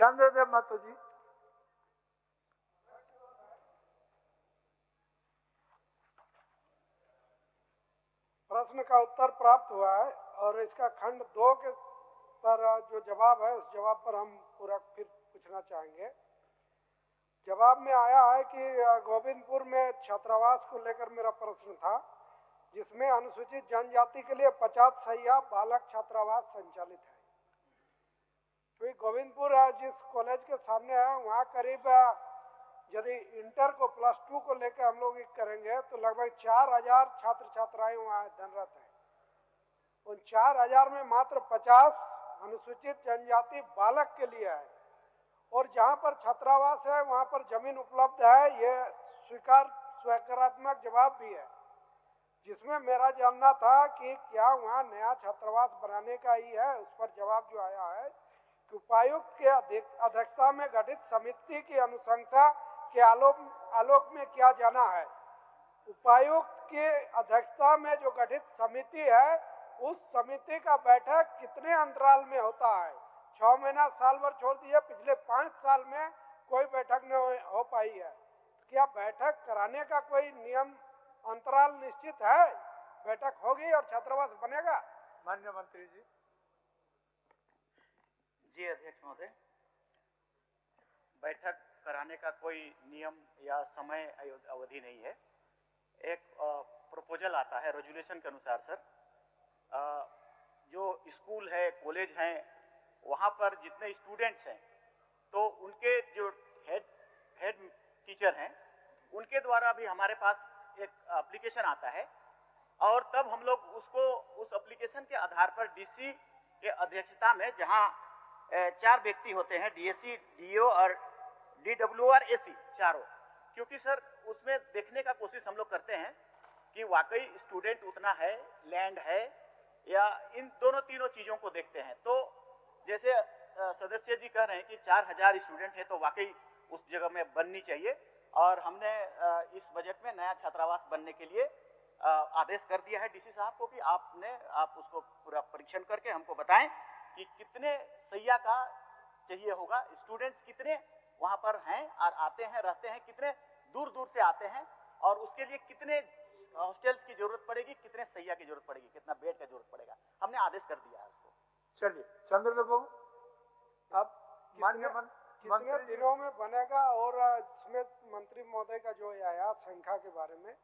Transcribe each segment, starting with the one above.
चंद्रदेव महतो जी। प्रश्न का उत्तर प्राप्त हुआ है और इसका खंड 2 के पर जो जवाब है उस जवाब पर हम पूरा फिर पूछना चाहेंगे। जवाब में आया है कि गोविंदपुर में छात्रावास को लेकर मेरा प्रश्न था, जिसमें अनुसूचित जनजाति के लिए 50 शैय्या बालक छात्रावास संचालित है। तो गोविंदपुर जिस कॉलेज के सामने है वहाँ करीब यदि इंटर को +2 को लेकर हम लोग करेंगे तो लगभग 4000 छात्र छात्राएं वहाँ अध्ययनरत हैं। उन 4000 में मात्र 50 अनुसूचित जनजाति बालक के लिए है और जहाँ पर छात्रावास है वहाँ पर जमीन उपलब्ध है, ये स्वीकारात्मक जवाब भी है, जिसमें मेरा जानना था कि क्या वहाँ नया छात्रावास बनाने का ही है। उस पर जवाब जो आया है कि उपायुक्त के अध्यक्षता में गठित समिति की अनुशंसा के आलोक में किया जाना है। उपायुक्त की अध्यक्षता में जो गठित समिति है उस समिति का बैठक कितने अंतराल में होता है? 6 महीना साल भर छोड़ दिए, पिछले 5 साल में कोई बैठक नहीं हो पाई है। क्या बैठक कराने का कोई नियम अंतराल निश्चित है? बैठक होगी और छात्रावास बनेगा? माननीय मंत्री जी। जी अध्यक्ष महोदय, बैठक कराने का कोई नियम या समय अवधि नहीं है। एक प्रपोजल आता है रेजुलेशन के अनुसार सर, जो स्कूल है कॉलेज हैं वहाँ पर जितने स्टूडेंट्स हैं तो उनके जो हेड टीचर हैं उनके द्वारा भी हमारे पास एक एप्लीकेशन आता है और तब हम लोग उसको उस एप्लीकेशन के आधार पर डीसी के अध्यक्षता में, जहाँ 4 व्यक्ति होते हैं, डीएससी, डीओ और डीडब्ल्यू और एसी चारों, क्योंकि सर उसमें देखने का कोशिश हम लोग करते हैं कि वाकई स्टूडेंट उतना है, लैंड है या इन तीनों चीज़ों को देखते हैं। तो जैसे सदस्य जी कह रहे हैं कि 4000 स्टूडेंट है तो वाकई उस जगह में बननी चाहिए और हमने इस बजट में नया छात्रावास बनने के लिए आदेश कर दिया है डीसी साहब को कि आप उसको पूरा परीक्षण करके हमको बताएं कि कितने शैय्या का चाहिए होगा, स्टूडेंट्स कितने वहाँ पर हैं और आते हैं रहते हैं, कितने दूर दूर से आते हैं और उसके लिए कितने हॉस्टल्स की जरूरत पड़ेगी, कितने शैय्या की जरूरत पड़ेगी, कितना बेड का जरूरत पड़ेगा, हमने आदेश कर दिया है उसको। चलिए चंद्रदेव बाबू, आप कितने दिनों में बनेगा? और इसमें मंत्री महोदय का जो आया संख्या के बारे में,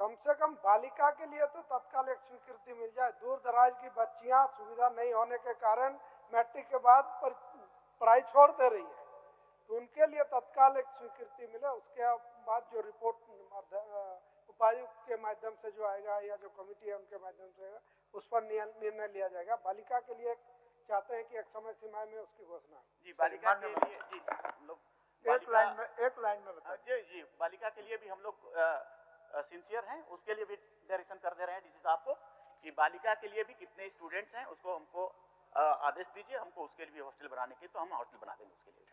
कम से कम बालिका के लिए तो तत्काल एक स्वीकृति मिल जाए। दूर दराज की बच्चियां सुविधा नहीं होने के कारण मैट्रिक के बाद पढ़ाई छोड़ दे रही है, तो उनके लिए तत्काल एक स्वीकृति मिले। उसके बाद जो रिपोर्ट उपायुक्त के माध्यम से जो आएगा या जो कमेटी है उनके माध्यम से आएगा, उस पर निर्णय लिया जाएगा। बालिका के लिए चाहते हैं कि एक समय सीमा में उसकी घोषणा। जी बालिका के लिए जी हम लोग एक लाइन में बताइए। जी बालिका के लिए भी हम लोग सिंसियर हैं, उसके लिए भी डायरेक्शन कर दे रहे हैं डीसी साहब को कि बालिका के लिए भी कितने स्टूडेंट्स हैं उसको हमको आदेश दीजिए, हमको उसके लिए भी हॉस्टल बनाने के, तो हम हॉस्टल बना देंगे उसके लिए।